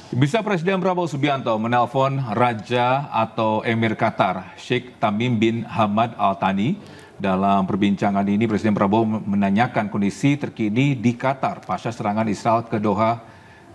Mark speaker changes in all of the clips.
Speaker 1: Bisa Presiden Prabowo Subianto menelpon Raja atau Emir Qatar, Sheikh Tamim bin Hamad Al Thani. Dalam perbincangan ini, Presiden Prabowo menanyakan kondisi terkini di Qatar pasca serangan Israel ke Doha,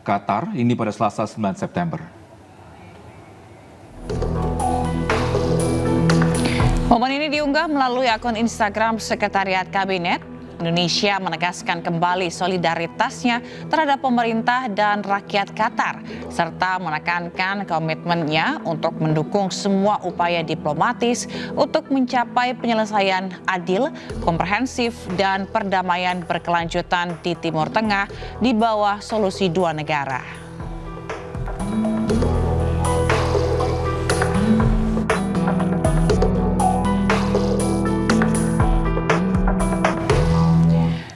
Speaker 1: Qatar, ini pada Selasa 9 September.
Speaker 2: Momen ini diunggah melalui akun Instagram Sekretariat Kabinet. Indonesia menegaskan kembali solidaritasnya terhadap pemerintah dan rakyat Qatar, serta menekankan komitmennya untuk mendukung semua upaya diplomatis untuk mencapai penyelesaian adil, komprehensif, dan perdamaian berkelanjutan di Timur Tengah di bawah solusi dua negara.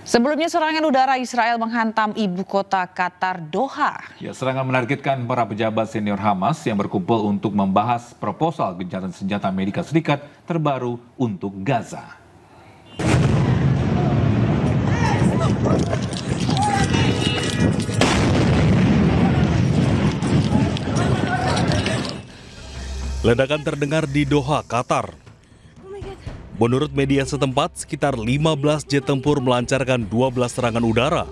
Speaker 2: Sebelumnya serangan udara Israel menghantam ibu kota Qatar, Doha.
Speaker 1: Ya, serangan menargetkan para pejabat senior Hamas yang berkumpul untuk membahas proposal gencatan senjata Amerika Serikat terbaru untuk Gaza.
Speaker 3: Ledakan terdengar di Doha, Qatar. Menurut media setempat, sekitar 15 jet tempur melancarkan 12 serangan udara.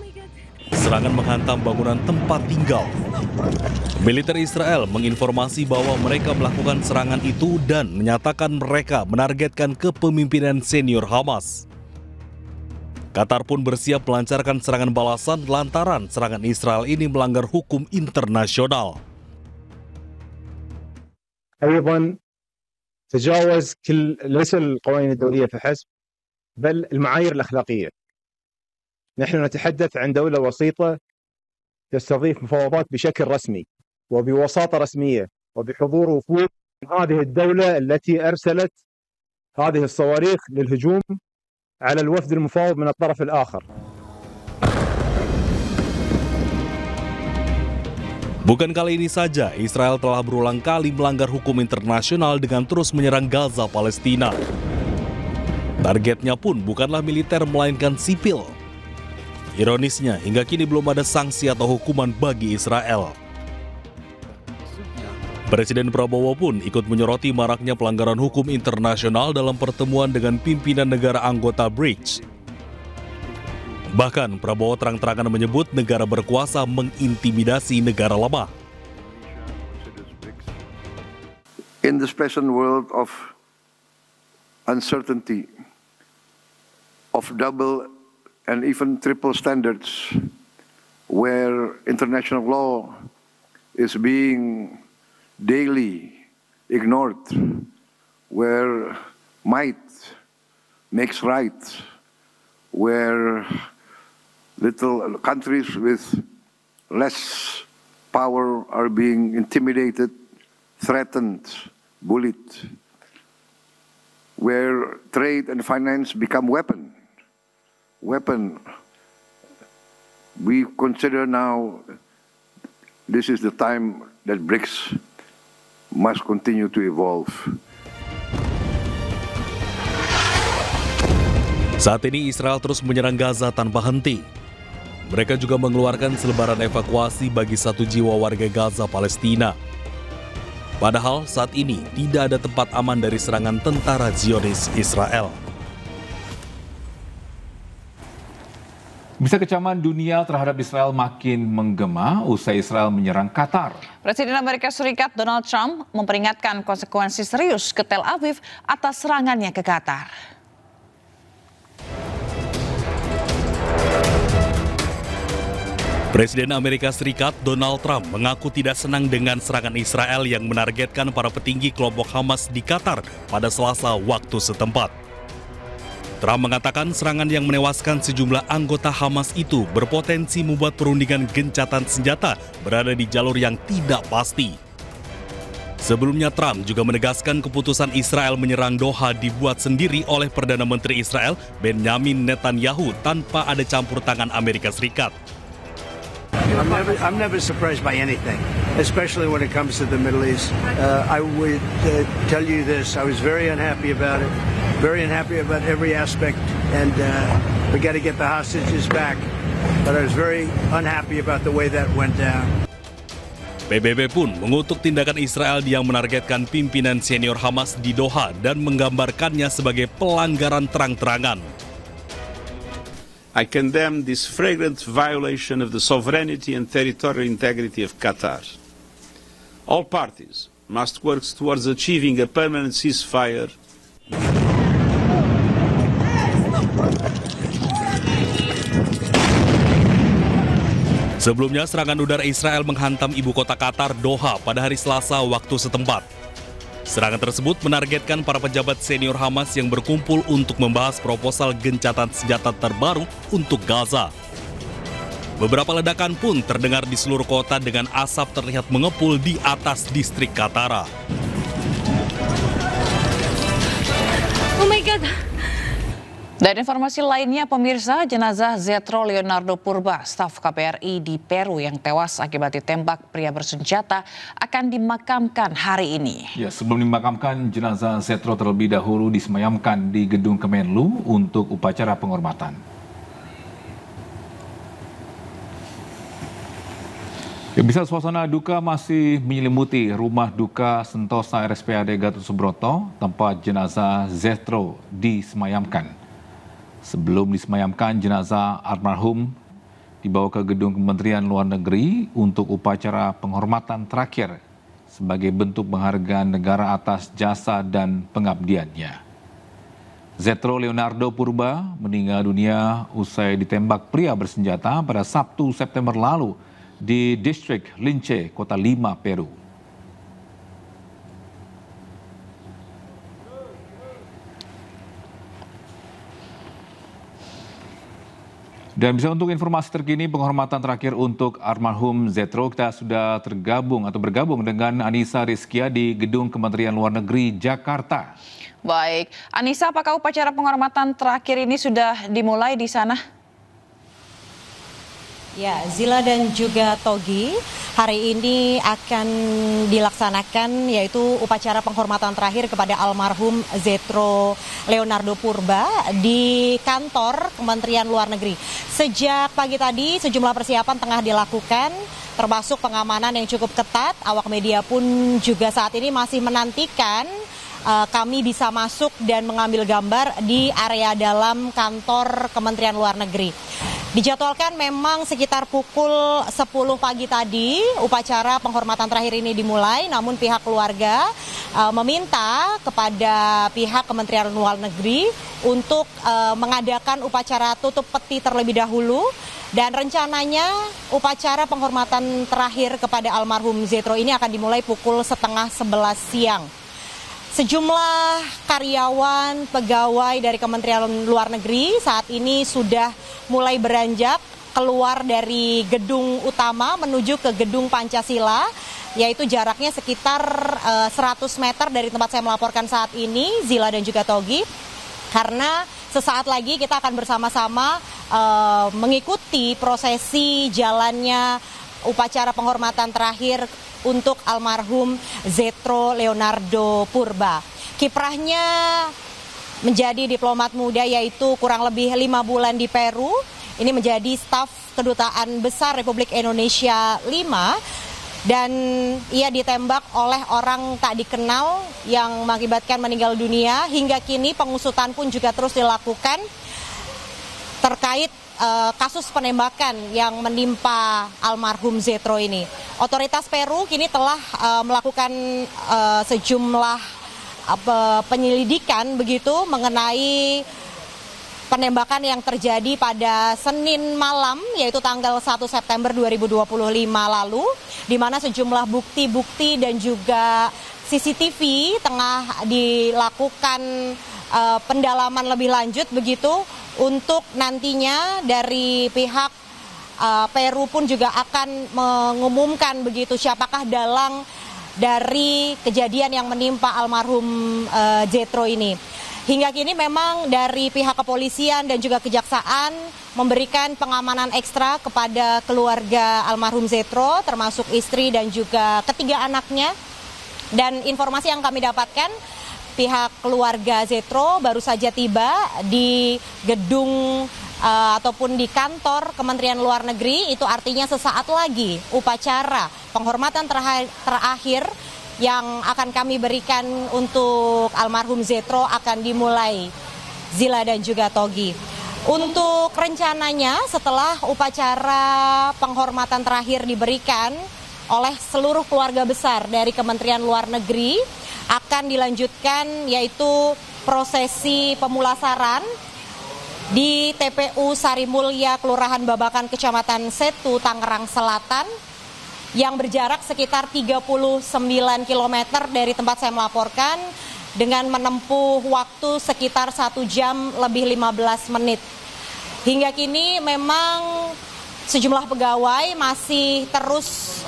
Speaker 3: Serangan menghantam bangunan tempat tinggal. Militer Israel menginformasi bahwa mereka melakukan serangan itu dan menyatakan mereka menargetkan kepemimpinan senior Hamas. Qatar pun bersiap melancarkan serangan balasan lantaran serangan Israel ini melanggar hukum internasional.
Speaker 4: تجاوز ليس القوانين الدولية فحسب بل المعايير الأخلاقية. نحن نتحدث عن دولة وسيطة تستضيف مفاوضات بشكل رسمي وبوساطة رسمية وبحضور وفود هذه الدولة التي أرسلت هذه الصواريخ للهجوم على الوفد المفاوض من الطرف الآخر.
Speaker 3: Bukan kali ini saja, Israel telah berulang kali melanggar hukum internasional dengan terus menyerang Gaza, Palestina. Targetnya pun bukanlah militer melainkan sipil. Ironisnya, hingga kini belum ada sanksi atau hukuman bagi Israel. Presiden Prabowo pun ikut menyoroti maraknya pelanggaran hukum internasional dalam pertemuan dengan pimpinan negara anggota BRICS. Bahkan Prabowo terang-terangan menyebut negara berkuasa mengintimidasi negara lemah.
Speaker 5: In this present world of uncertainty, of double and even triple standards, where international law is being daily ignored, where might makes right, where little countries with less power are being intimidated, threatened, bullied, where trade and finance become weapon. We consider now this is the time that BRICS must continue to evolve.
Speaker 3: Saat ini Israel terus menyerang Gaza tanpa henti. Mereka juga mengeluarkan selebaran evakuasi bagi 1 jiwa warga Gaza, Palestina. Padahal saat ini tidak ada tempat aman dari serangan tentara Zionis Israel.
Speaker 1: Bisa kecaman dunia terhadap Israel makin menggema usai Israel menyerang Qatar.
Speaker 2: Presiden Amerika Serikat Donald Trump memperingatkan konsekuensi serius ke Tel Aviv atas serangannya ke Qatar.
Speaker 3: Presiden Amerika Serikat Donald Trump mengaku tidak senang dengan serangan Israel yang menargetkan para petinggi kelompok Hamas di Qatar pada Selasa waktu setempat. Trump mengatakan serangan yang menewaskan sejumlah anggota Hamas itu berpotensi membuat perundingan gencatan senjata berada di jalur yang tidak pasti. Sebelumnya Trump juga menegaskan keputusan Israel menyerang Doha dibuat sendiri oleh Perdana Menteri Israel Benjamin Netanyahu tanpa ada campur tangan Amerika Serikat.
Speaker 6: I'm never surprised by anything, especially when it comes to the Middle East. I would tell you this, I was very unhappy about it, very unhappy about every aspect, and we got to get the hostages back. But I was very unhappy about the way that went down.
Speaker 3: PBB pun mengutuk tindakan Israel yang menargetkan pimpinan senior Hamas di Doha dan menggambarkannya sebagai pelanggaran terang-terangan.
Speaker 7: I condemn this flagrant violation of the sovereignty and territorial integrity of Qatar. All parties must work towards achieving a permanent ceasefire.
Speaker 3: Sebelumnya, serangan udara Israel menghantam ibu kota Qatar, Doha, pada hari Selasa waktu setempat. Serangan tersebut menargetkan para pejabat senior Hamas yang berkumpul untuk membahas proposal gencatan senjata terbaru untuk Gaza. Beberapa ledakan pun terdengar di seluruh kota dengan asap terlihat mengepul di atas distrik Qatar.
Speaker 2: Oh my God! Dan informasi lainnya, pemirsa, jenazah Zetro Leonardo Purba, staf KBRI di Peru yang tewas akibat ditembak pria bersenjata akan dimakamkan hari ini.
Speaker 1: Ya, sebelum dimakamkan, jenazah Zetro terlebih dahulu disemayamkan di gedung Kemenlu untuk upacara penghormatan. Ya, bisa suasana duka masih menyelimuti rumah duka Sentosa RSPAD Gatot Subroto, tempat jenazah Zetro disemayamkan. Sebelum disemayamkan, jenazah almarhum dibawa ke gedung Kementerian Luar Negeri untuk upacara penghormatan terakhir sebagai bentuk penghargaan negara atas jasa dan pengabdiannya. Zetro Leonardo Purba meninggal dunia usai ditembak pria bersenjata pada Sabtu September lalu di distrik Lince, Kota Lima, Peru. Dan bisa untuk informasi terkini penghormatan terakhir untuk almarhum Zetro, kita sudah bergabung dengan Anissa Rizkia di Gedung Kementerian Luar Negeri Jakarta.
Speaker 2: Baik, Anissa, apakah upacara penghormatan terakhir ini sudah dimulai di sana?
Speaker 8: Ya, Zila dan juga Togi, hari ini akan dilaksanakan yaitu upacara penghormatan terakhir kepada almarhum Zetro Leonardo Purba di kantor Kementerian Luar Negeri. Sejak pagi tadi sejumlah persiapan tengah dilakukan, termasuk pengamanan yang cukup ketat. Awak media pun juga saat ini masih menantikan kami bisa masuk dan mengambil gambar di area dalam kantor Kementerian Luar Negeri. Dijadwalkan memang sekitar pukul 10 pagi tadi upacara penghormatan terakhir ini dimulai, namun pihak keluarga meminta kepada pihak Kementerian Luar Negeri untuk mengadakan upacara tutup peti terlebih dahulu, dan rencananya upacara penghormatan terakhir kepada almarhum Zetro ini akan dimulai pukul 10:30 siang. Sejumlah karyawan, pegawai dari Kementerian Luar Negeri saat ini sudah mulai beranjak keluar dari gedung utama menuju ke gedung Pancasila, yaitu jaraknya sekitar 100 meter dari tempat saya melaporkan saat ini, Zila dan juga Togi. Karena sesaat lagi kita akan bersama-sama mengikuti prosesi jalannya upacara penghormatan terakhir untuk almarhum Zetro Leonardo Purba. Kiprahnya menjadi diplomat muda, yaitu kurang lebih 5 bulan di Peru. Ini menjadi staf Kedutaan Besar Republik Indonesia 5, dan ia ditembak oleh orang tak dikenal yang mengakibatkan meninggal dunia. Hingga kini pengusutan pun juga terus dilakukan terkait kasus penembakan yang menimpa almarhum Zetro ini. Otoritas Peru kini telah melakukan sejumlah penyelidikan begitu mengenai penembakan yang terjadi pada Senin malam, yaitu tanggal 1 September 2025 lalu, di mana sejumlah bukti-bukti dan juga CCTV tengah dilakukan pendalaman lebih lanjut begitu, untuk nantinya dari pihak Peru pun juga akan mengumumkan begitu siapakah dalang dari kejadian yang menimpa almarhum Zetro ini. Hingga kini memang dari pihak kepolisian dan juga kejaksaan memberikan pengamanan ekstra kepada keluarga almarhum Zetro, termasuk istri dan juga ketiga anaknya. Dan informasi yang kami dapatkan, pihak keluarga Zetro baru saja tiba di gedung ataupun di kantor Kementerian Luar Negeri. Itu artinya sesaat lagi upacara penghormatan terakhir yang akan kami berikan untuk almarhum Zetro akan dimulai, Zila dan juga Togi. Untuk rencananya setelah upacara penghormatan terakhir diberikan oleh seluruh keluarga besar dari Kementerian Luar Negeri, akan dilanjutkan yaitu prosesi pemulasaran di TPU Sarimulya, Kelurahan Babakan, Kecamatan Setu, Tangerang Selatan, yang berjarak sekitar 39 km dari tempat saya melaporkan, dengan menempuh waktu sekitar 1 jam lebih 15 menit. Hingga kini memang sejumlah pegawai masih terus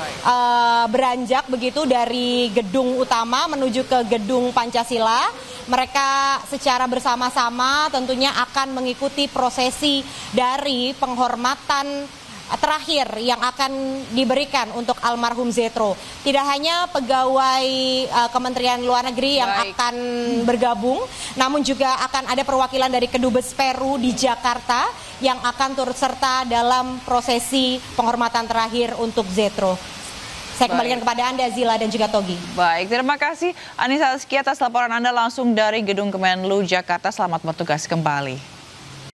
Speaker 8: beranjak begitu dari gedung utama menuju ke gedung Pancasila. Mereka secara bersama-sama tentunya akan mengikuti prosesi dari penghormatan terakhir yang akan diberikan untuk almarhum Zetro. Tidak hanya pegawai Kementerian Luar Negeri yang akan bergabung, namun juga akan ada perwakilan dari Kedubes Peru di Jakarta yang akan turut serta dalam prosesi penghormatan terakhir untuk Zetro. Saya kembalikan kepada Anda, Zila dan juga Togi.
Speaker 2: Baik, terima kasih Anissa Azki atas laporan Anda langsung dari Gedung Kemenlu Jakarta. Selamat bertugas kembali.